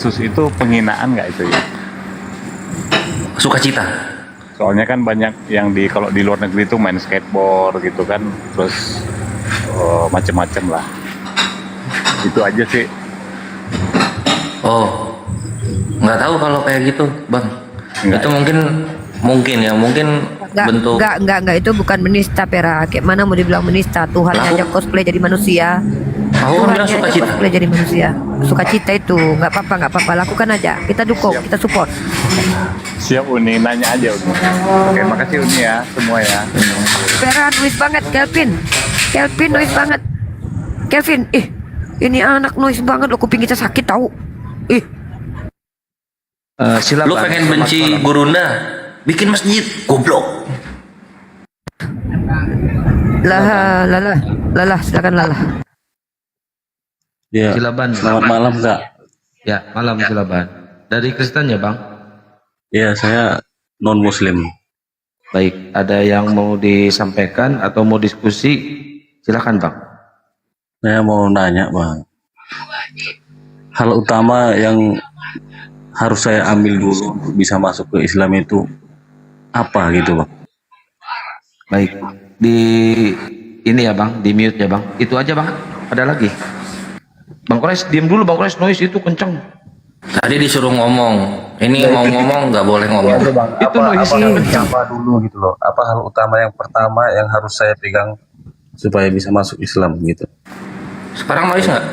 Sus itu penghinaan nggak itu ya? Sukacita. Soalnya kan banyak yang kalau di luar negeri itu main skateboard gitu kan, terus macem-macem lah. Itu aja sih. Oh, nggak tahu kalau kayak gitu, Bang. Nggak. Itu mungkin bentuk. Enggak, itu bukan menista, Pera. Kayak mana mau dibilang menista? Tuhannya Lalu? aja cosplay jadi manusia. Aku bilang Tuhannya aja sukacita. cosplay jadi manusia. Sukacita itu nggak apa-apa, lakukan aja. Kita dukung, kita support. Siap Uni, nanya aja Uni. Oke, makasih Uni ya, semua ya. Pera noise banget, Kelvin noise banget. Kelvin, ini anak noise banget loh, kuping kita sakit tahu. Silakan. Lu pengen benci Gurunda, bikin masjid, goblok. Lalah, silakan Lalah. Ya, Silaban. Selamat malam Kak. Ya, malam Silaban. Dari Kristen ya Bang? Ya, saya non Muslim. Baik, ada yang mau disampaikan atau mau diskusi? Silakan Bang. Saya mau nanya Bang. Hal utama yang harus saya ambil dulu untuk bisa masuk ke Islam itu apa gitu Bang? Baik, di ini ya Bang, di mute ya Bang. Itu aja Bang. Ada lagi? Bang Kores, diam dulu Bang Kores, noise itu kenceng. Tadi disuruh ngomong, ini mau ngomong nggak boleh ngomong. Itu noise Apa dulu gitu loh? Apa hal utama yang pertama yang harus saya pegang supaya bisa masuk Islam gitu? Sekarang noise nggak?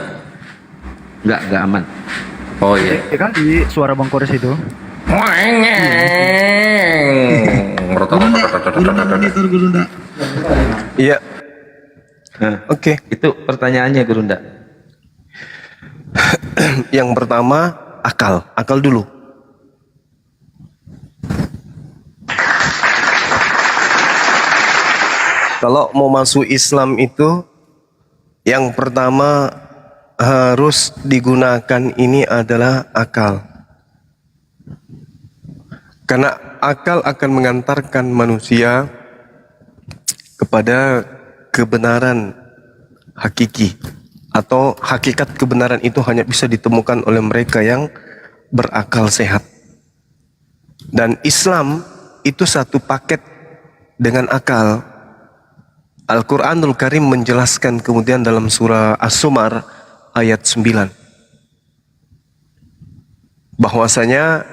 Enggak aman. Oh iya. Ya kan di suara Bang Kores itu. Iya. Nah, Oke. itu pertanyaannya Gurunda. Yang pertama akal dulu. Kalau mau masuk Islam itu yang pertama harus digunakan ini adalah akal. Karena akal akan mengantarkan manusia kepada kebenaran hakiki, atau hakikat kebenaran itu hanya bisa ditemukan oleh mereka yang berakal sehat. Dan Islam itu satu paket dengan akal. Al-Quranul Karim menjelaskan kemudian dalam surah As-Sumar ayat 9 bahwasanya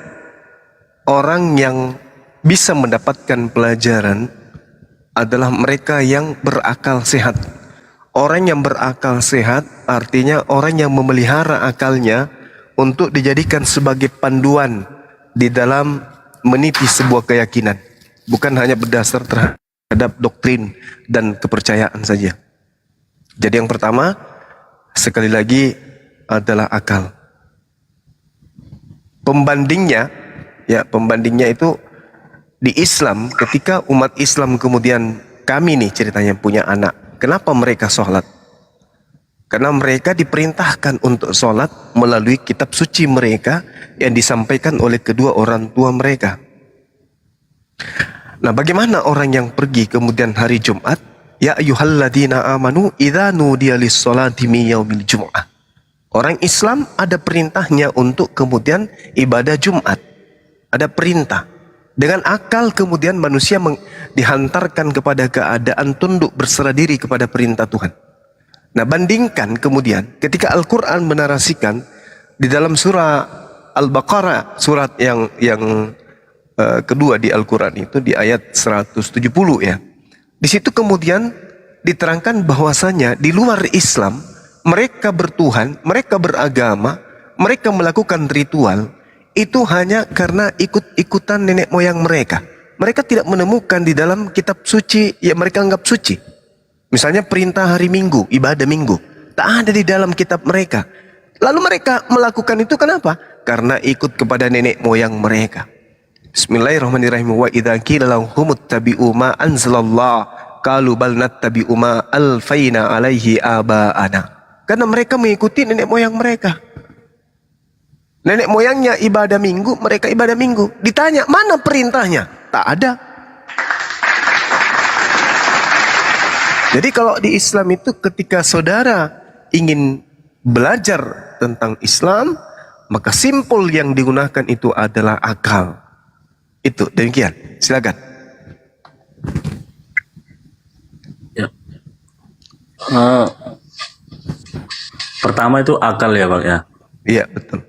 orang yang bisa mendapatkan pelajaran adalah mereka yang berakal sehat. Orang yang berakal sehat artinya orang yang memelihara akalnya untuk dijadikan sebagai panduan di dalam meniti sebuah keyakinan, bukan hanya berdasar terhadap doktrin dan kepercayaan saja. Jadi yang pertama sekali lagi adalah akal. Pembandingnya itu di Islam, ketika umat Islam kemudian kami nih ceritanya punya anak, kenapa mereka sholat? Karena mereka diperintahkan untuk sholat melalui kitab suci mereka yang disampaikan oleh kedua orang tua mereka. Nah, bagaimana orang yang pergi kemudian hari Jumat? Ya ayyuhalladzina amanu idza nudiya lis-sholati min yaumil jum'ah. Orang Islam ada perintahnya untuk kemudian ibadah Jumat. Ada perintah. Dengan akal kemudian manusia dihantarkan kepada keadaan tunduk berserah diri kepada perintah Tuhan. Nah, bandingkan kemudian ketika Al-Quran menarasikan di dalam surah Al-Baqarah, surat yang kedua di Al-Quran itu di ayat 170 ya. Di situ kemudian diterangkan bahwasanya di luar Islam mereka bertuhan, mereka beragama, mereka melakukan ritual itu hanya karena ikut-ikutan nenek moyang mereka. Mereka tidak menemukan di dalam kitab suci yang mereka anggap suci. Misalnya perintah hari Minggu, ibadah Minggu, tak ada di dalam kitab mereka. Lalu mereka melakukan itu kenapa? Karena ikut kepada nenek moyang mereka. Bismillahirrahmanirrahim. Wa idza qila lahum ittabi'u ma anzalallah qalu bal nattabi'u ma alfaina alaihi aba'ana. Karena mereka mengikuti nenek moyang mereka. Nenek moyangnya ibadah Minggu, mereka ibadah Minggu. Ditanya, mana perintahnya? Tak ada. Jadi kalau di Islam itu ketika saudara ingin belajar tentang Islam, maka simpul yang digunakan itu adalah akal. Itu demikian. Silakan. Ya. Pertama itu akal ya Bang ya. Iya, betul.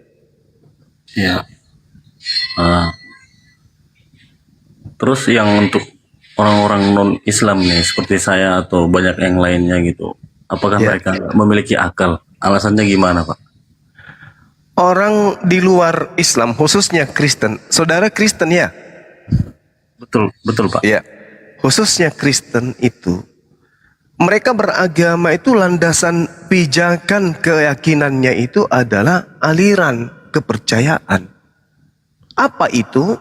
Iya. Terus yang untuk orang-orang non Islam nih seperti saya atau banyak yang lainnya gitu, apakah Ya. mereka memiliki akal? Alasannya gimana Pak? Orang di luar Islam, khususnya Kristen, saudara Kristen ya? Betul, betul Pak. Ya, khususnya Kristen itu, mereka beragama itu landasan pijakan keyakinannya itu adalah aliran kepercayaan. Apa itu?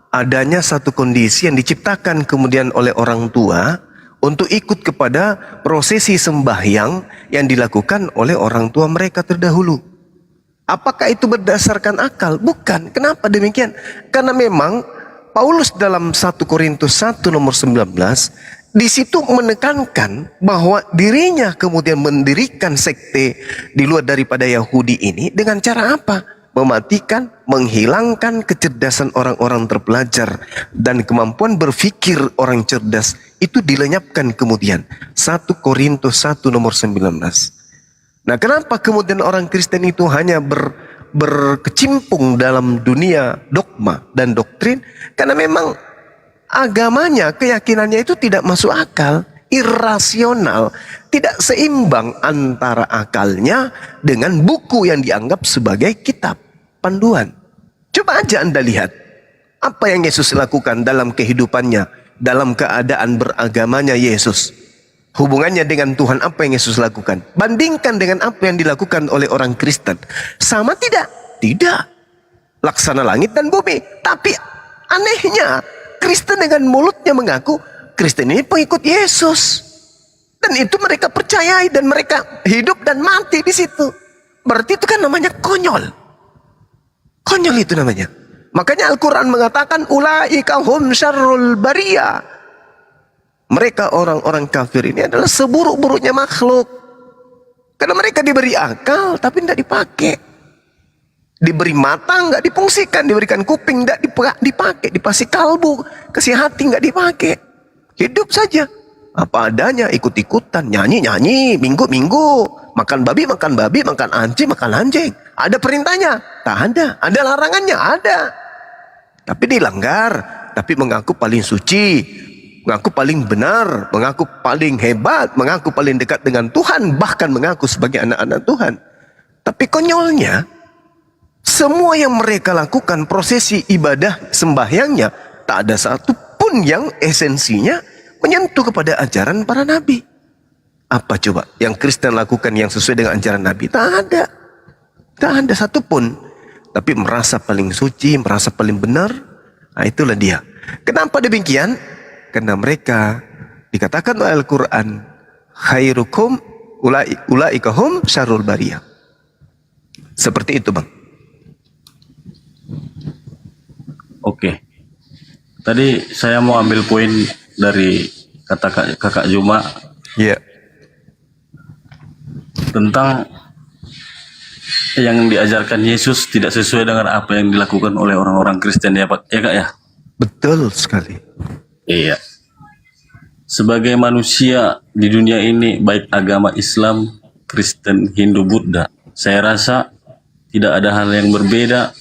Adanya satu kondisi yang diciptakan kemudian oleh orang tua untuk ikut kepada prosesi sembahyang yang dilakukan oleh orang tua mereka terdahulu. Apakah itu berdasarkan akal? Bukan. Kenapa demikian? Karena memang Paulus dalam 1 Korintus 1 nomor 19 di situ menekankan bahwa dirinya kemudian mendirikan sekte di luar daripada Yahudi ini dengan cara apa? Mematikan, menghilangkan kecerdasan orang-orang terpelajar dan kemampuan berpikir orang cerdas itu dilenyapkan kemudian. 1 Korintus 1 nomor 19. Nah, kenapa kemudian orang Kristen itu hanya berkecimpung dalam dunia dogma dan doktrin? Karena memang agamanya, keyakinannya itu tidak masuk akal, irasional, tidak seimbang antara akalnya dengan buku yang dianggap sebagai kitab panduan. Coba aja Anda lihat apa yang Yesus lakukan dalam kehidupannya, dalam keadaan beragamanya Yesus. Hubungannya dengan Tuhan, apa yang Yesus lakukan? Bandingkan dengan apa yang dilakukan oleh orang Kristen. Sama tidak? Tidak. Laksana langit dan bumi. Tapi anehnya, Kristen dengan mulutnya mengaku Kristen ini pengikut Yesus. Dan itu mereka percayai dan mereka hidup dan mati di situ. Berarti itu kan namanya konyol. Konyol itu namanya. Makanya Al-Quran mengatakan ulaika hum syarrul bariyah. Mereka orang-orang kafir ini adalah seburuk-buruknya makhluk. Karena mereka diberi akal tapi tidak dipakai. Diberi mata nggak difungsikan, diberikan kuping nggak dipakai, dikasih kalbu, kasih hati nggak dipakai. Hidup saja apa adanya, ikut-ikutan, nyanyi-nyanyi, minggu-minggu, makan babi, makan anjing. Ada perintahnya? Tak ada. Ada larangannya? Ada. Tapi dilanggar, tapi mengaku paling suci, mengaku paling benar, mengaku paling hebat, mengaku paling dekat dengan Tuhan, bahkan mengaku sebagai anak-anak Tuhan. Tapi konyolnya, semua yang mereka lakukan prosesi ibadah sembahyangnya tak ada satu pun yang esensinya menyentuh kepada ajaran para nabi. Apa coba yang Kristen lakukan yang sesuai dengan ajaran nabi? Tak ada. Tak ada satu pun. Tapi merasa paling suci, merasa paling benar. Nah, itulah dia. Kenapa demikian? Karena mereka dikatakan oleh Al-Quran, khairukum ulaika hum syarrul bariyah. Seperti itu Bang. Oke. Tadi saya mau ambil poin dari kata kakak Juma Ya. tentang yang diajarkan Yesus tidak sesuai dengan apa yang dilakukan oleh orang-orang Kristen ya Pak, ya Kak ya? Betul sekali. Iya. Sebagai manusia di dunia ini, baik agama Islam, Kristen, Hindu, Buddha, saya rasa tidak ada hal yang berbeda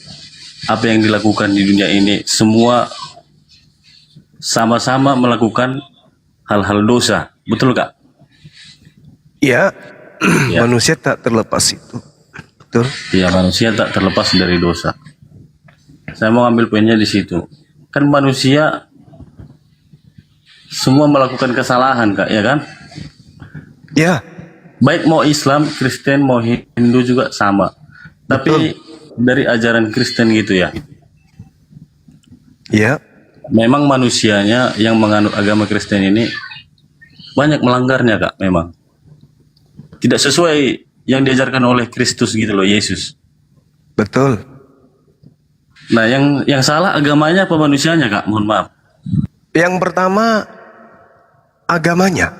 apa yang dilakukan di dunia ini. Semua sama-sama melakukan hal-hal dosa. Betul Kak? Ya, Ya. manusia tak terlepas itu. Betul. Ya, manusia tak terlepas dari dosa. Saya mau ambil poinnya di situ. Kan manusia semua melakukan kesalahan Kak, ya kan? Ya, Baik mau Islam, Kristen, mau Hindu juga sama. Tapi dari ajaran Kristen gitu ya. ya, Memang manusianya yang menganut agama Kristen ini banyak melanggarnya Kak, memang. Tidak sesuai yang diajarkan oleh Kristus gitu loh, Yesus. betul. Nah, yang salah agamanya apa manusianya Kak? Mohon maaf. Yang pertama, agamanya.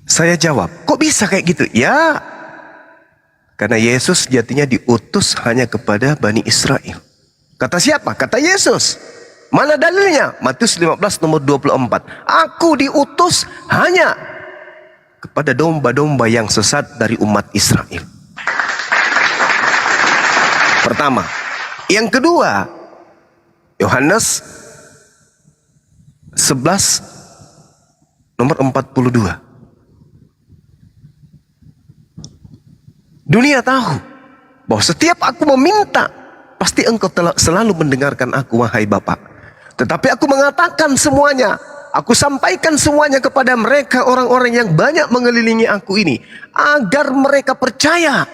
Saya jawab, kok bisa kayak gitu? Ya, Karena Yesus sejatinya diutus hanya kepada Bani Israel. Kata siapa? Kata Yesus. Mana dalilnya? Matius 15 nomor 24. Aku diutus hanya kepada domba-domba yang sesat dari umat Israel. Pertama. Yang kedua, Yohanes 11 nomor 42. Dunia tahu bahwa setiap aku meminta, pasti engkau telah selalu mendengarkan aku, wahai Bapa. Tetapi aku mengatakan semuanya, aku sampaikan semuanya kepada mereka, orang-orang yang banyak mengelilingi aku ini, agar mereka percaya,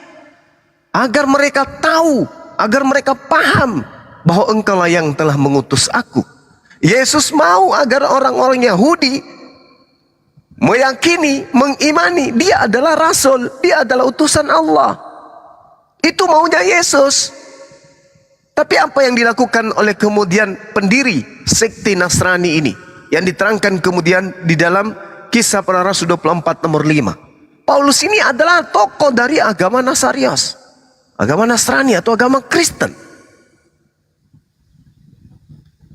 agar mereka tahu, agar mereka paham bahwa engkaulah yang telah mengutus aku. Yesus mau agar orang-orang Yahudi meyakini, mengimani dia adalah rasul, dia adalah utusan Allah. Itu maunya Yesus. Tapi apa yang dilakukan oleh kemudian pendiri sekte Nasrani ini, yang diterangkan kemudian di dalam Kisah Para Rasul 24 nomor 5. Paulus ini adalah tokoh dari agama Nasarius, agama Nasrani atau agama Kristen.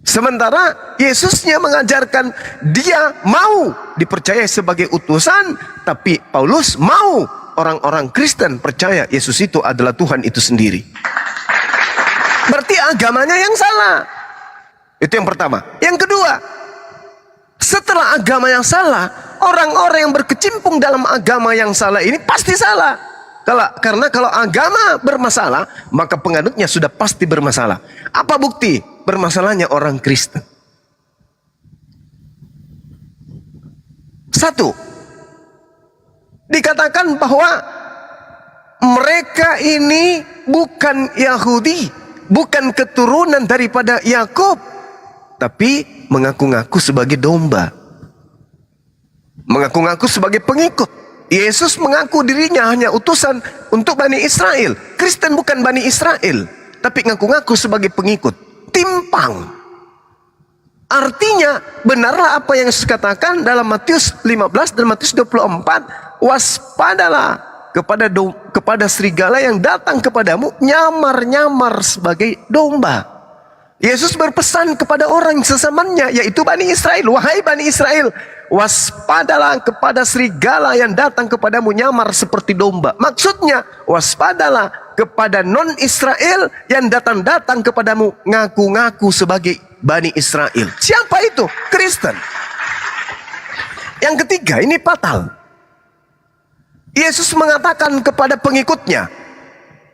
Sementara Yesusnya mengajarkan dia mau dipercaya sebagai utusan, tapi Paulus mau orang-orang Kristen percaya Yesus itu adalah Tuhan itu sendiri. Berarti agamanya yang salah. Itu yang pertama. Yang kedua, setelah agama yang salah, orang-orang yang berkecimpung dalam agama yang salah ini pasti salah. Karena kalau agama bermasalah, maka penganutnya sudah pasti bermasalah. Apa bukti bermasalahnya orang Kristen? Satu, dikatakan bahwa mereka ini bukan Yahudi, bukan keturunan daripada Yakub, tapi mengaku-ngaku sebagai domba, mengaku-ngaku sebagai pengikut. Yesus mengaku dirinya hanya utusan untuk Bani Israel. Kristen bukan Bani Israel, tapi ngaku-ngaku sebagai pengikut. Timpang. Artinya benarlah apa yang Yesus katakan dalam Matius 15 dan Matius 24. Waspadalah kepada serigala yang datang kepadamu nyamar-nyamar sebagai domba. Yesus berpesan kepada orang sesamanya, yaitu Bani Israel. Wahai Bani Israel, waspadalah kepada serigala yang datang kepadamu nyamar seperti domba. Maksudnya, waspadalah kepada non-Israel yang datang-datang kepadamu ngaku-ngaku sebagai Bani Israel. Siapa itu? Kristen. Yang ketiga, ini fatal. Yesus mengatakan kepada pengikutnya,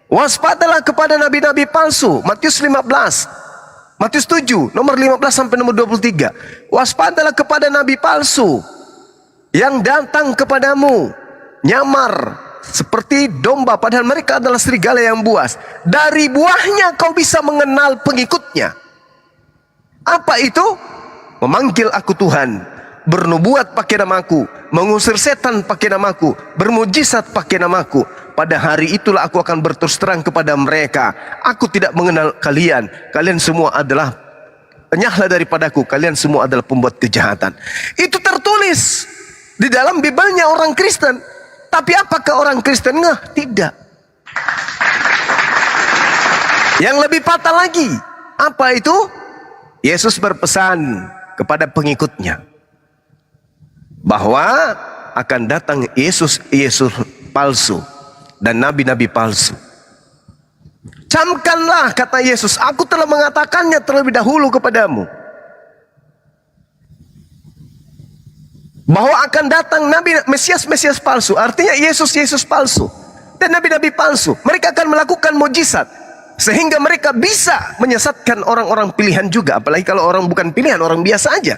waspadalah kepada nabi-nabi palsu. Matius 15. Matius 7 nomor 15 sampai nomor 23. Waspadalah kepada nabi palsu yang datang kepadamu nyamar seperti domba, padahal mereka adalah serigala yang buas. Dari buahnya kau bisa mengenal pengikutnya. Apa itu? Memanggil aku Tuhan, bernubuat pakai namaku, mengusir setan pakai namaku, bermujizat pakai namaku. Pada hari itulah aku akan berterus terang kepada mereka, aku tidak mengenal kalian. Kalian semua adalah enyahlah daripadaku, kalian semua adalah pembuat kejahatan. Itu tertulis di dalam Bibelnya orang Kristen. Tapi apakah orang Kristen ngeh? Tidak. Yang lebih fatal lagi, apa itu? Yesus berpesan kepada pengikutnya bahwa akan datang Yesus palsu dan nabi-nabi palsu. Camkanlah, kata Yesus, aku telah mengatakannya terlebih dahulu kepadamu, bahwa akan datang nabi Mesias palsu. Artinya Yesus palsu dan nabi-nabi palsu. Mereka akan melakukan mujizat sehingga mereka bisa menyesatkan orang-orang pilihan juga. Apalagi kalau orang bukan pilihan, orang biasa aja.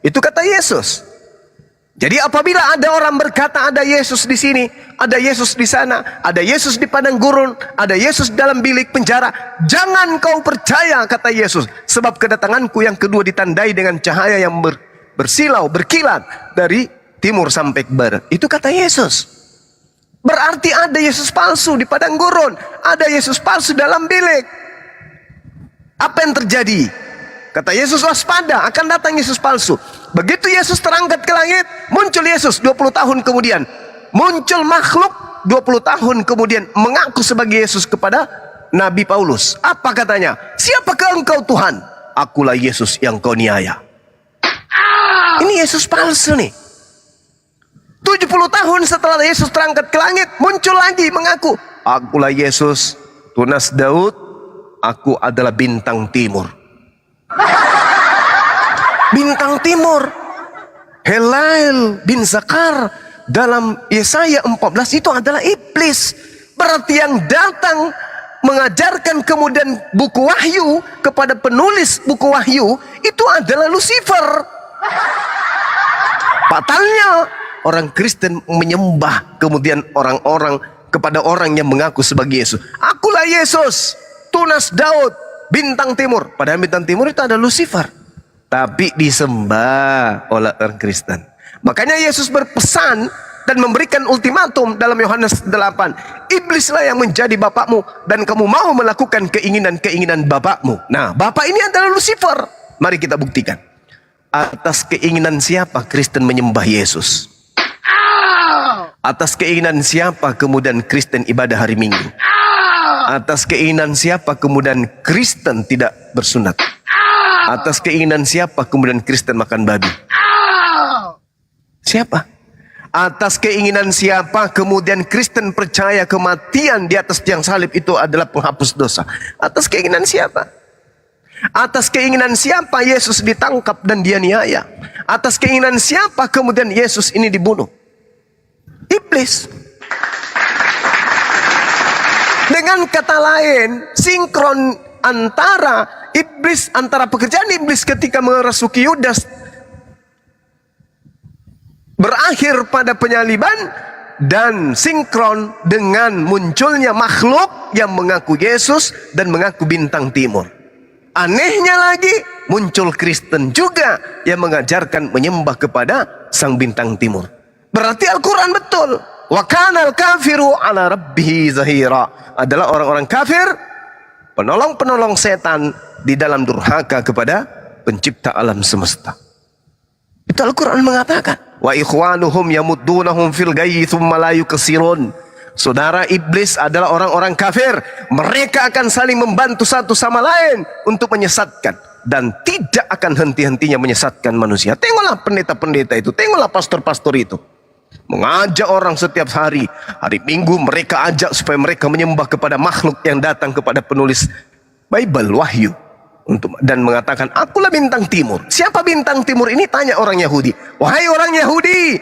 Itu kata Yesus. Jadi apabila ada orang berkata ada Yesus di sini, ada Yesus di sana, ada Yesus di padang gurun, ada Yesus dalam bilik penjara, jangan kau percaya, kata Yesus, sebab kedatanganku yang kedua ditandai dengan cahaya yang bersilau, berkilat dari timur sampai ke barat. Itu kata Yesus. Berarti ada Yesus palsu di padang gurun, ada Yesus palsu dalam bilik. Apa yang terjadi? Kata Yesus, waspada, akan datang Yesus palsu. Begitu Yesus terangkat ke langit, muncul Yesus 20 tahun kemudian. Muncul makhluk 20 tahun kemudian mengaku sebagai Yesus kepada Nabi Paulus. Apa katanya? Siapakah engkau Tuhan? Akulah Yesus yang kau niaya. Ini Yesus palsu nih. 70 tahun setelah Yesus terangkat ke langit, muncul lagi mengaku, akulah Yesus, tunas Daud, aku adalah bintang timur. Bintang timur. Helael bin Zakar dalam Yesaya 14 itu adalah iblis. Berarti yang datang mengajarkan kemudian buku wahyu kepada penulis buku wahyu itu adalah Lucifer. Fatalnya orang Kristen menyembah kemudian orang-orang kepada orang yang mengaku sebagai Yesus. Akulah Yesus, tunas Daud, bintang timur. Padahal bintang timur itu ada Lucifer. Tapi disembah oleh orang Kristen. Makanya Yesus berpesan dan memberikan ultimatum dalam Yohanes 8. Iblislah yang menjadi bapakmu dan kamu mau melakukan keinginan-keinginan bapakmu. Nah, bapak ini adalah Lucifer. Mari kita buktikan. Atas keinginan siapa Kristen menyembah Yesus? Atas keinginan siapa kemudian Kristen ibadah hari Minggu? Atas keinginan siapa kemudian Kristen tidak bersunat? Atas keinginan siapa kemudian Kristen makan babi? Siapa? Atas keinginan siapa kemudian Kristen percaya kematian di atas tiang salib itu adalah penghapus dosa? Atas keinginan siapa? Atas keinginan siapa Yesus ditangkap dan dianiaya? Atas keinginan siapa kemudian Yesus ini dibunuh? Iblis. Dengan kata lain, sinkron antara iblis, antara pekerjaan iblis ketika merasuki Yudas berakhir pada penyaliban, dan sinkron dengan munculnya makhluk yang mengaku Yesus dan mengaku bintang timur. Anehnya lagi, muncul Kristen juga yang mengajarkan menyembah kepada sang bintang timur. Berarti Al-Quran betul. Wa kanal kafiru ala rabbihi zahira. Adalah orang-orang kafir, penolong-penolong setan di dalam durhaka kepada pencipta alam semesta. Itu Al-Quran mengatakan, wa ikhwanuhum yamuddunahum fil gayyi thumma la yuksirun. Saudara iblis adalah orang-orang kafir. Mereka akan saling membantu satu sama lain untuk menyesatkan, dan tidak akan henti-hentinya menyesatkan manusia. Tengoklah pendeta-pendeta itu, tengoklah pastor-pastor itu. Mengajak orang setiap hari. Hari Minggu mereka ajak supaya mereka menyembah kepada makhluk yang datang kepada penulis Bible, Wahyu, dan mengatakan, akulah bintang timur. Siapa bintang timur ini? Tanya orang Yahudi. Wahai orang Yahudi,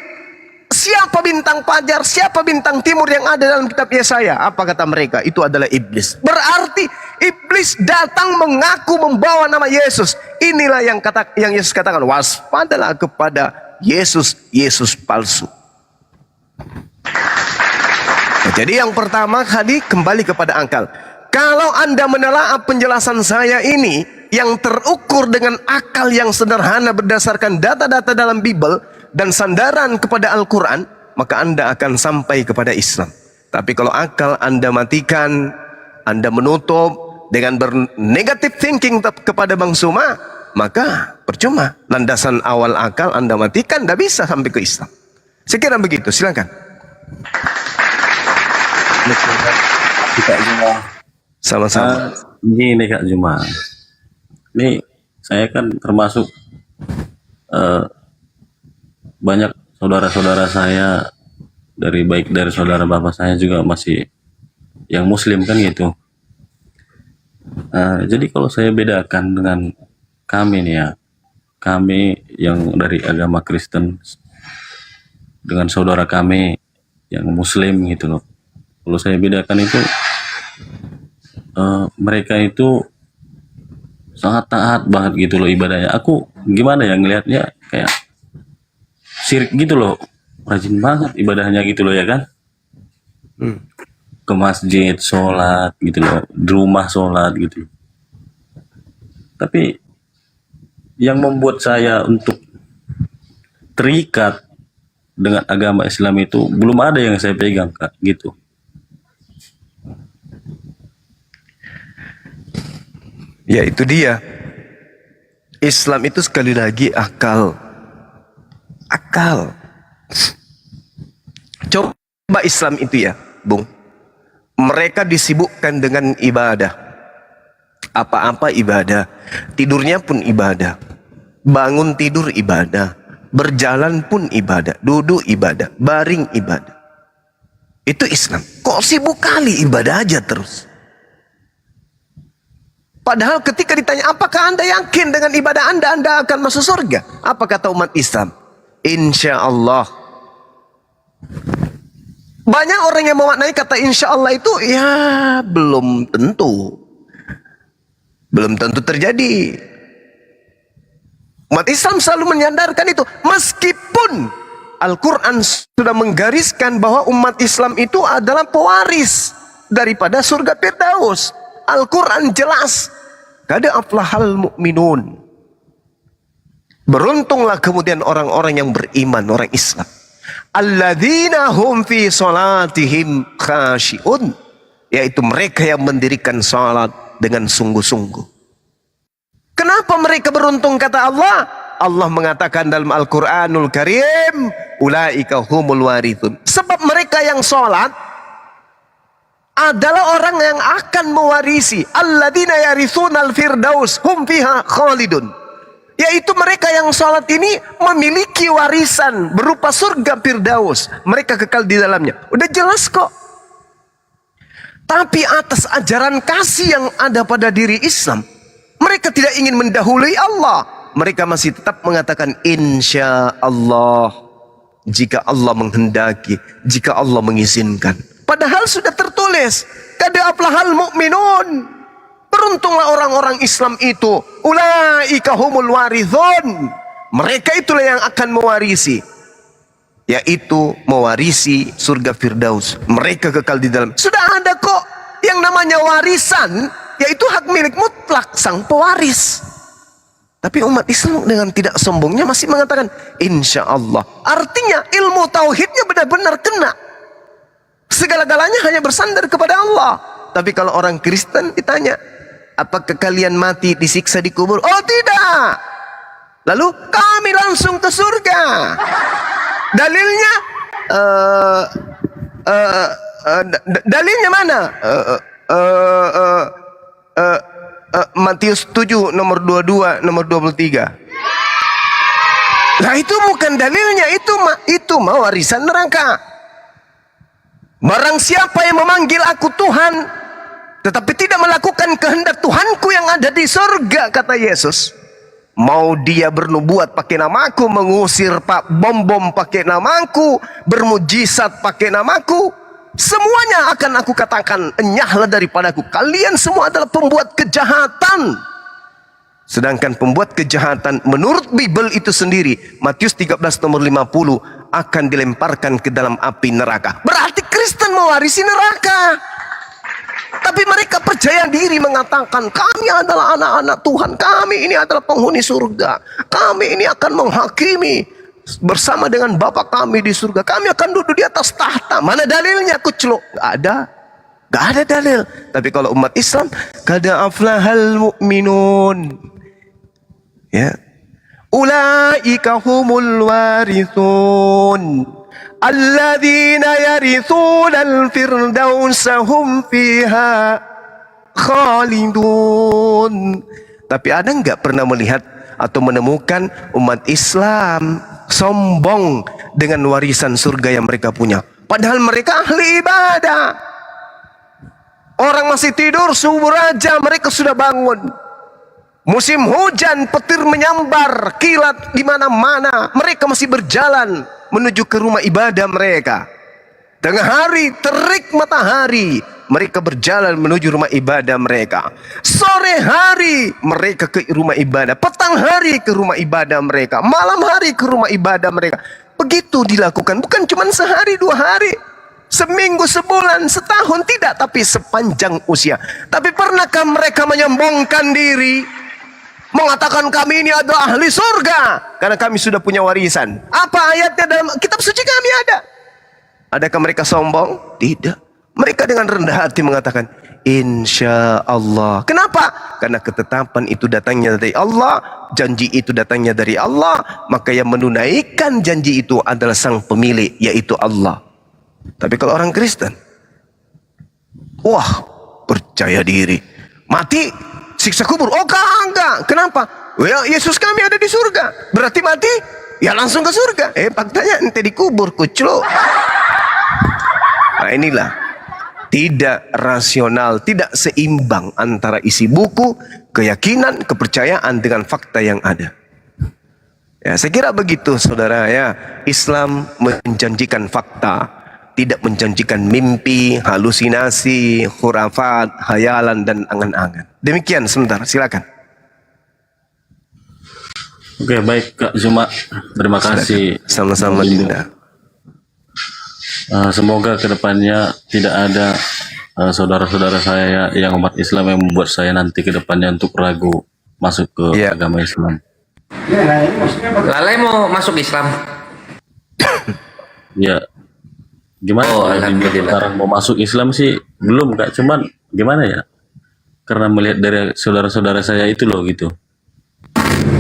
siapa bintang fajar, siapa bintang timur yang ada dalam kitab Yesaya? Apa kata mereka? Itu adalah iblis. Berarti iblis datang mengaku membawa nama Yesus. Inilah yang Yesus katakan, waspadalah kepada Yesus palsu. Jadi yang pertama tadi kembali kepada akal. Kalau Anda menelaah penjelasan saya ini yang terukur dengan akal yang sederhana berdasarkan data-data dalam Bible dan sandaran kepada Al-Quran, maka Anda akan sampai kepada Islam. Tapi kalau akal Anda matikan, Anda menutup dengan bernegatif thinking kepada Bang Suma, maka percuma. Landasan awal akal Anda matikan, tidak bisa sampai ke Islam. Sekiranya begitu, silakan. Sama-sama. Gini Kak Juma, ini saya kan termasuk banyak saudara-saudara saya baik dari saudara bapak saya juga masih yang Muslim kan gitu. Jadi kalau saya bedakan dengan kami nih ya, kami yang dari agama Kristen dengan saudara kami yang Muslim gitu loh. Kalau saya bedakan itu mereka itu sangat taat banget gitu loh ibadahnya. Aku gimana ya ngelihatnya kayak syirik gitu loh, rajin banget ibadahnya gitu loh ya kan. Ke masjid sholat gitu loh, di rumah sholat gitu. Tapi yang membuat saya untuk terikat dengan agama Islam itu belum ada yang saya pegang Kak gitu. Ya itu dia. Islam itu sekali lagi akal. Akal. Coba Islam itu ya. Bung. Mereka disibukkan dengan ibadah. Apa-apa ibadah. Tidurnya pun ibadah. Bangun tidur ibadah. Berjalan pun ibadah. Duduk ibadah. Baring ibadah. Itu Islam. Kok sibuk kali ibadah aja terus? Padahal ketika ditanya, apakah anda yakin dengan ibadah anda akan masuk surga? Apa kata umat Islam? Insya Allah. Banyak orang yang memaknai kata insya Allah itu, ya belum tentu. Belum tentu terjadi. Umat Islam selalu menyandarkan itu. Meskipun Al-Quran sudah menggariskan bahwa umat Islam itu adalah pewaris daripada surga Firdaus. Al-Quran jelas. Qad aflahal mu'minun. Beruntunglah kemudian orang-orang yang beriman, orang Islam. Alladzina hum fi salatihim khashi'un. Yaitu mereka yang mendirikan salat dengan sungguh-sungguh. Kenapa mereka beruntung kata Allah? Allah mengatakan dalam Al-Quranul Karim, ulaika humul warithun. Sebab mereka yang salat adalah orang yang akan mewarisi. Alladzina yarithunal firdaus hum fiha khalidun. Yaitu mereka yang salat ini memiliki warisan berupa surga Firdaus. Mereka kekal di dalamnya. Udah jelas kok. Tapi atas ajaran kasih yang ada pada diri Islam, mereka tidak ingin mendahului Allah. Mereka masih tetap mengatakan insya Allah. Jika Allah menghendaki, jika Allah mengizinkan. Padahal sudah tertulis, qad aflahal mu'minun. Beruntunglah orang-orang Islam itu. Ulaika humul warithun. Mereka itulah yang akan mewarisi. Yaitu mewarisi surga Firdaus. Mereka kekal di dalam. Sudah ada kok yang namanya warisan. Yaitu hak milik mutlak sang pewaris. Tapi umat Islam dengan tidak sombongnya masih mengatakan insya Allah. Artinya ilmu tauhidnya benar-benar kena. Segala-galanya hanya bersandar kepada Allah. Tapi kalau orang Kristen ditanya, apakah kalian mati disiksa di kubur? Oh tidak. Lalu kami langsung ke surga. Dalilnya? Dalilnya mana? Matius 7 nomor 22 nomor 23. Nah itu bukan dalilnya. Itu mah warisan neraka. Barang siapa yang memanggil aku Tuhan tetapi tidak melakukan kehendak Tuhanku yang ada di surga, kata Yesus. Mau dia bernubuat pakai namaku, mengusir pak bom-bom pakai namaku, bermujizat pakai namaku, semuanya akan aku katakan, enyahlah daripadaku. Kalian semua adalah pembuat kejahatan. Sedangkan pembuat kejahatan menurut Bible itu sendiri, Matius 13 nomor 50, akan dilemparkan ke dalam api neraka. Berarti Kristen mewarisi neraka. Tapi mereka percaya diri mengatakan, kami adalah anak-anak Tuhan, kami ini adalah penghuni surga, kami ini akan menghakimi bersama dengan Bapa kami di surga, kami akan duduk di atas tahta. Mana dalilnya? Kucluk. Gak ada dalil. Tapi kalau umat Islam, qad aflahal mu'minun. Ya. Ulaika humul warithun. Alladzina yarithunal firdausa hum fiha khalidun. Tapi ada enggak pernah melihat atau menemukan umat Islam sombong dengan warisan surga yang mereka punya? Padahal mereka ahli ibadah. Orang masih tidur subuh aja mereka sudah bangun. Musim hujan, petir menyambar, kilat di mana-mana, mereka masih berjalan menuju ke rumah ibadah mereka. Tengah hari, terik matahari, mereka berjalan menuju rumah ibadah mereka. Sore hari, mereka ke rumah ibadah. Petang hari ke rumah ibadah mereka. Malam hari ke rumah ibadah mereka. Begitu dilakukan, bukan cuma sehari, 2 hari, seminggu, sebulan, setahun, tidak, tapi sepanjang usia. Tapi pernahkah mereka menyombongkan diri, mengatakan kami ini adalah ahli surga karena kami sudah punya warisan? Apa ayatnya dalam kitab suci kami ada? Adakah mereka sombong? Tidak. Mereka dengan rendah hati mengatakan insya Allah. Kenapa? Karena ketetapan itu datangnya dari Allah, janji itu datangnya dari Allah, maka yang menunaikan janji itu adalah sang pemilik, yaitu Allah. Tapi kalau orang Kristen, Wah, percaya diri. Mati, siksa kubur. Oh enggak. Kenapa? Ya, Yesus kami ada di surga. Berarti mati, ya langsung ke surga. Faktanya ente dikubur, kuclo. Nah inilah tidak rasional, tidak seimbang antara isi buku, keyakinan, kepercayaan dengan fakta yang ada. Ya, saya kira begitu saudara ya. Islam menjanjikan fakta, tidak menjanjikan mimpi, halusinasi, khurafat, hayalan dan angan-angan. Demikian sebentar, silakan. Oke, baik Kak Zuma. Terima kasih. Sama-sama Dinda. Semoga kedepannya tidak ada saudara-saudara saya yang umat Islam yang membuat saya nanti kedepannya untuk ragu masuk ke agama Islam. Lalai mau masuk Islam. Ya, gimana? Oh, kalau alhamdulillah. sekarang mau masuk Islam sih belum Kak, cuman gimana ya? Karena melihat dari saudara-saudara saya itu loh gitu.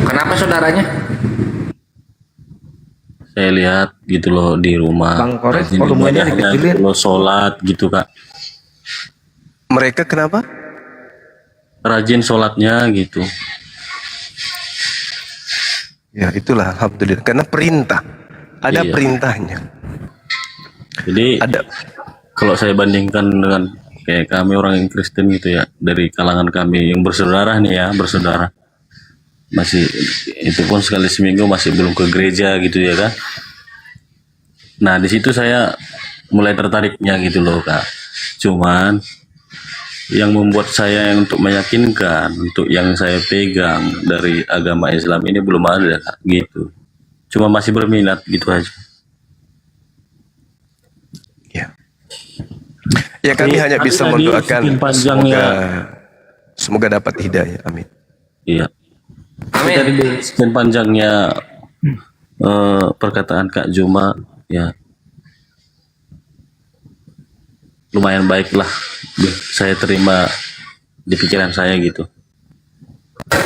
Kenapa saudaranya? Saya lihat gitu loh di rumah. Bang Kores, rajin volumenya ibadahnya dikecilin. gitu loh, sholat gitu Kak. Mereka kenapa? Rajin sholatnya gitu. Ya itulah alhamdulillah. Karena perintah. Ada Iya. perintahnya. Jadi Ada. kalau saya bandingkan dengan kayak kami orang yang Kristen gitu ya, dari kalangan kami yang bersaudara nih ya, bersaudara. Masih itu pun sekali seminggu masih belum ke gereja gitu ya kan. Nah di situ saya mulai tertariknya gitu loh Kak. Cuman yang membuat saya untuk meyakinkan untuk yang saya pegang dari agama Islam ini belum ada Kak gitu. Cuma masih berminat gitu aja. Ya. Ya kami Tapi hanya ada bisa lagi mendoakan sekian panjangnya. semoga dapat hidayah. Amin. Iya. Amin. Dari sekian panjangnya perkataan Kak Juma ya lumayan baik lah saya terima di pikiran saya gitu.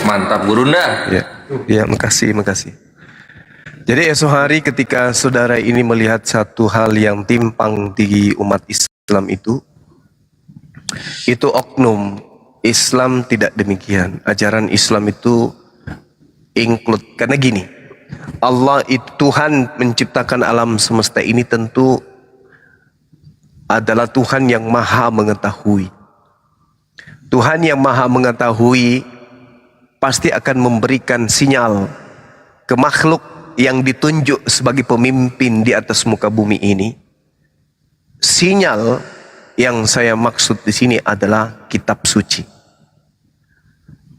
Mantap Gurunda. Ya. Ya, makasih. Jadi esok hari ketika saudara ini melihat satu hal yang timpang di umat Islam itu oknum. Islam tidak demikian. Ajaran Islam itu include. Karena gini, Allah itu Tuhan menciptakan alam semesta ini tentu adalah Tuhan yang maha mengetahui. Tuhan yang maha mengetahui pasti akan memberikan sinyal ke makhluk yang ditunjuk sebagai pemimpin di atas muka bumi ini. Sinyal yang saya maksud di sini adalah kitab suci.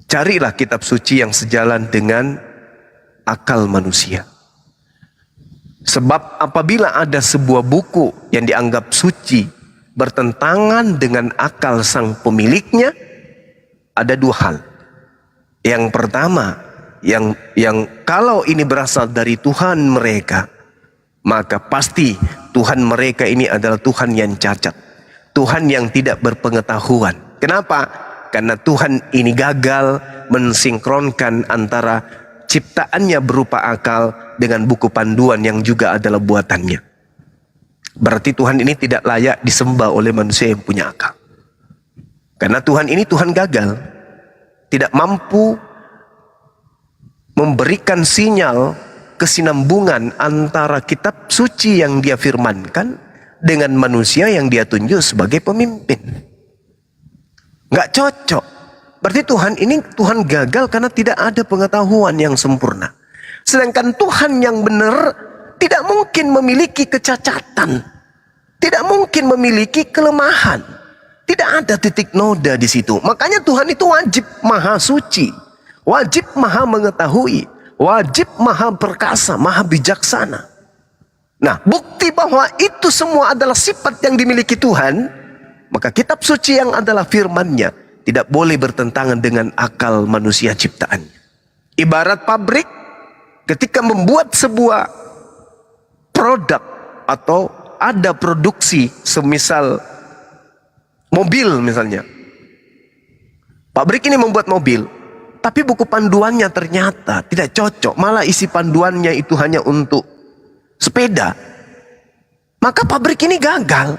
Carilah kitab suci yang sejalan dengan akal manusia. Sebab apabila ada sebuah buku yang dianggap suci bertentangan dengan akal sang pemiliknya, ada dua hal. Yang pertama, yang kalau ini berasal dari Tuhan mereka, maka pasti Tuhan mereka ini adalah Tuhan yang cacat, Tuhan yang tidak berpengetahuan. Kenapa? Karena Tuhan ini gagal mensinkronkan antara ciptaannya berupa akal dengan buku panduan yang juga adalah buatannya. Berarti Tuhan ini tidak layak disembah oleh manusia yang punya akal. Karena Tuhan ini Tuhan gagal, tidak mampu memberikan sinyal kesinambungan antara kitab suci yang dia firmankan dengan manusia yang dia tunjuk sebagai pemimpin. Nggak cocok. Berarti Tuhan ini Tuhan gagal karena tidak ada pengetahuan yang sempurna. Sedangkan Tuhan yang benar tidak mungkin memiliki kecacatan. Tidak mungkin memiliki kelemahan. Tidak ada titik noda di situ. Makanya Tuhan itu wajib maha suci. Wajib maha mengetahui. Wajib maha perkasa, maha bijaksana. Nah, bukti bahwa itu semua adalah sifat yang dimiliki Tuhan, maka kitab suci yang adalah firman-Nya tidak boleh bertentangan dengan akal manusia ciptaan. Ibarat pabrik ketika membuat sebuah produk atau ada produksi semisal mobil misalnya. Pabrik ini membuat mobil, tapi buku panduannya ternyata tidak cocok. Malah isi panduannya itu hanya untuk sepeda. Maka pabrik ini gagal.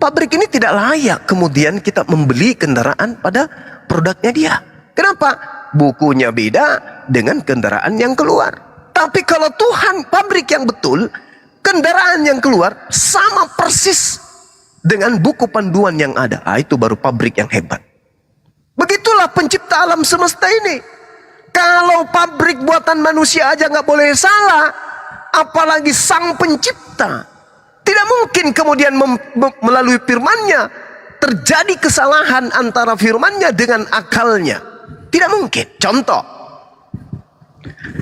pabrik ini tidak layak kemudian kita membeli kendaraan pada produknya dia. Kenapa? Bukunya beda dengan kendaraan yang keluar. Tapi kalau Tuhan pabrik yang betul, kendaraan yang keluar sama persis dengan buku panduan yang ada. Itu baru pabrik yang hebat. Begitulah pencipta alam semesta ini. Kalau pabrik buatan manusia aja nggak boleh salah, apalagi sang pencipta. Tidak mungkin kemudian melalui firman-Nya terjadi kesalahan antara firman-Nya dengan akalnya. Tidak mungkin. Contoh,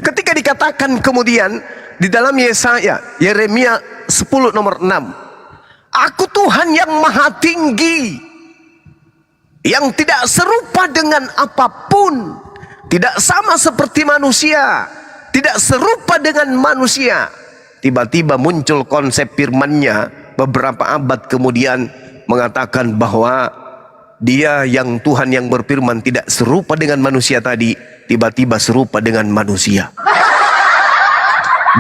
ketika dikatakan kemudian di dalam Yeremia 10 nomor 6, Aku Tuhan yang maha tinggi, yang tidak serupa dengan apapun, tidak sama seperti manusia, tidak serupa dengan manusia. Tiba-tiba muncul konsep firman-Nya beberapa abad kemudian mengatakan bahwa Dia yang Tuhan yang berfirman tidak serupa dengan manusia tadi, tiba-tiba serupa dengan manusia.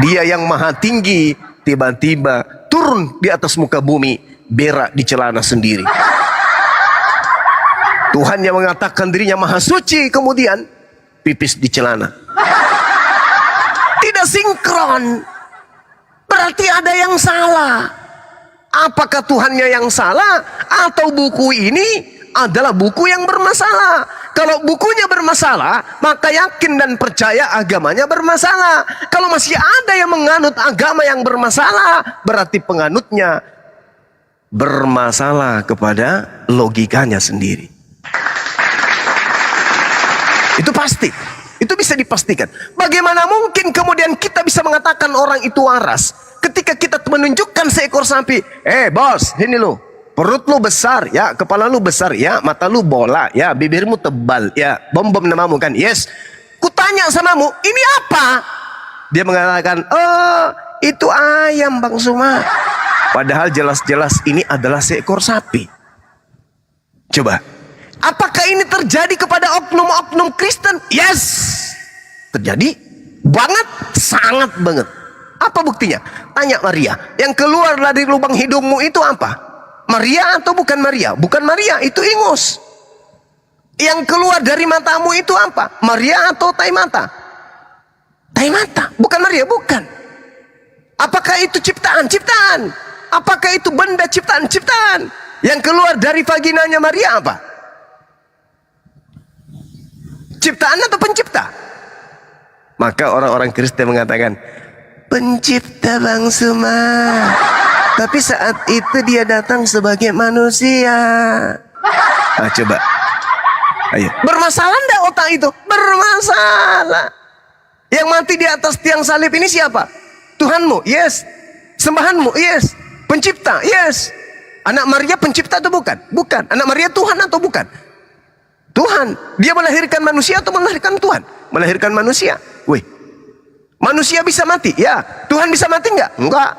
Dia yang maha tinggi, tiba-tiba turun di atas muka bumi, berak di celana sendiri. Tuhan yang mengatakan dirinya maha suci, kemudian pipis di celana. Tidak sinkron. Berarti ada yang salah. Apakah Tuhannya yang salah atau buku ini adalah buku yang bermasalah? Kalau bukunya bermasalah, maka yakin dan percaya agamanya bermasalah. Kalau masih ada yang menganut agama yang bermasalah, berarti penganutnya bermasalah kepada logikanya sendiri. Itu pasti. Itu bisa dipastikan. Bagaimana mungkin kemudian kita bisa mengatakan orang itu waras ketika kita menunjukkan seekor sapi? Bos, ini lo, perut lu besar, ya, kepala lu besar, ya, mata lu bola, ya, bibirmu tebal, ya, bom namamu kan? Yes. Kutanya samamu, ini apa? Dia mengatakan, oh, itu ayam Bang Suma. Padahal jelas-jelas ini adalah seekor sapi. Coba, apakah ini terjadi kepada oknum-oknum Kristen? Yes, terjadi banget, sangat banget. Apa buktinya? Tanya Maria, yang keluar dari lubang hidungmu itu apa? Maria atau bukan Maria? Bukan Maria, itu ingus. Yang keluar dari matamu itu apa? Maria atau tai mata? Tai mata, bukan Maria, bukan. Apakah itu ciptaan? Ciptaan. Apakah itu benda ciptaan? Ciptaan. Yang keluar dari vaginanya Maria apa? Ciptaan atau pencipta? Maka orang-orang Kristen mengatakan, pencipta Bang Suma. Tapi saat itu dia datang sebagai manusia. Nah, coba. Ayo. Bermasalah enggak otak itu? Bermasalah. Yang mati di atas tiang salib ini siapa? Tuhanmu? Yes. Sembahanmu? Yes. Pencipta? Yes. Anak Maria pencipta atau bukan? Bukan. Anak Maria Tuhan atau bukan? Tuhan. Dia melahirkan manusia atau melahirkan Tuhan? Melahirkan manusia. Wih. Manusia bisa mati? Ya. Tuhan bisa mati enggak? Enggak.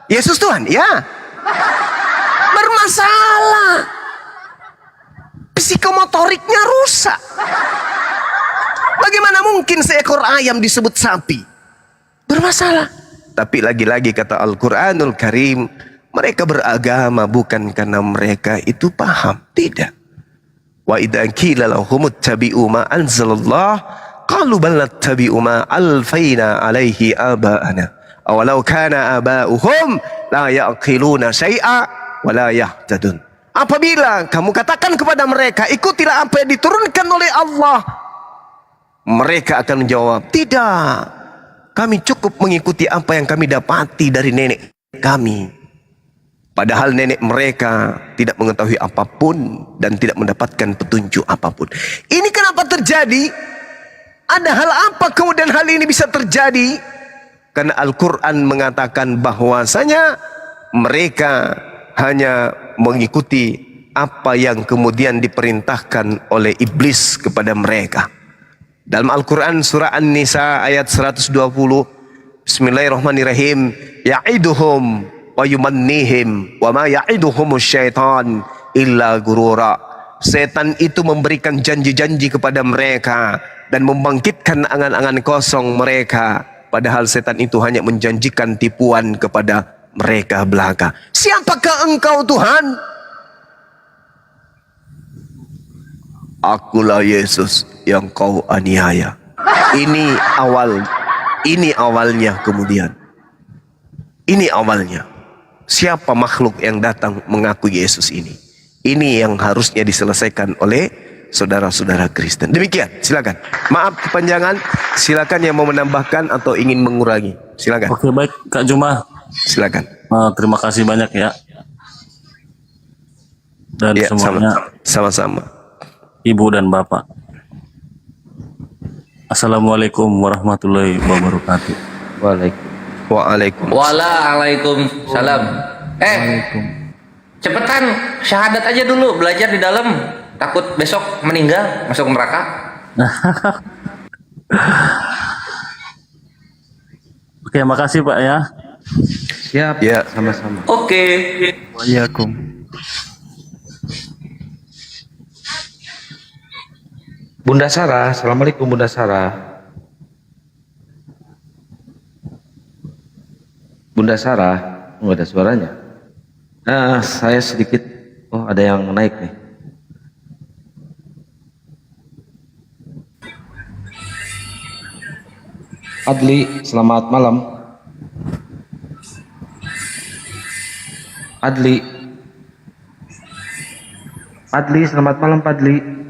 Yesus Tuhan? Ya. Bermasalah. Psikomotoriknya rusak. Bagaimana mungkin seekor ayam disebut sapi? Bermasalah. Tapi lagi-lagi kata Al-Quranul Karim, mereka beragama bukan karena mereka itu paham. Tidak. Wa idza qila lahum ittabi'u ma anzalallah qalu bal nattabi'u ma alfaina alaihi aba'ana awalau kana aba'uhum la ya'qiluna syai'a wa la yahtadun. Apabila kamu katakan kepada mereka, ikutilah apa yang diturunkan oleh Allah, mereka akan menjawab, tidak, kami cukup mengikuti apa yang kami dapati dari nenek kami. Padahal nenek mereka tidak mengetahui apapun dan tidak mendapatkan petunjuk apapun. Ini kenapa terjadi? Ada hal apa kemudian hal ini bisa terjadi? Karena Al-Quran mengatakan bahwasanya mereka hanya mengikuti apa yang kemudian diperintahkan oleh iblis kepada mereka. Dalam Al-Quran surah An-Nisa ayat 120, Bismillahirrahmanirrahim, ya'iduhum wa yumannihim wa ma ya'iduhumus syaitan illa gurura. Setan itu memberikan janji-janji kepada mereka dan membangkitkan angan-angan kosong mereka, padahal setan itu hanya menjanjikan tipuan kepada mereka belaka. Siapakah engkau Tuhan? akulah Yesus yang kau aniaya. Ini awalnya kemudian. Ini awalnya. Siapa makhluk yang datang mengaku Yesus ini? Ini yang harusnya diselesaikan oleh saudara-saudara Kristen. Demikian, silakan. Maaf kepanjangan, silakan yang mau menambahkan atau ingin mengurangi. Silakan. Oke, baik Kak Juma. Silakan. Terima kasih banyak ya. Dan Ya, semuanya sama-sama. Ibu dan Bapak. Assalamualaikum warahmatullahi wabarakatuh. Waalaikumsalam. Waalaikumsalam. Cepetan syahadat aja dulu, belajar di dalam. Takut besok meninggal masuk neraka. Oke, makasih Pak ya. Siap. Ya. Sama-sama. Oke. Waalaikum. Bunda Sarah, assalamualaikum Bunda Sarah. Bunda Sarah, ada suaranya. Saya sedikit, ada yang naik nih. Adli, selamat malam. Adli, selamat malam Padli.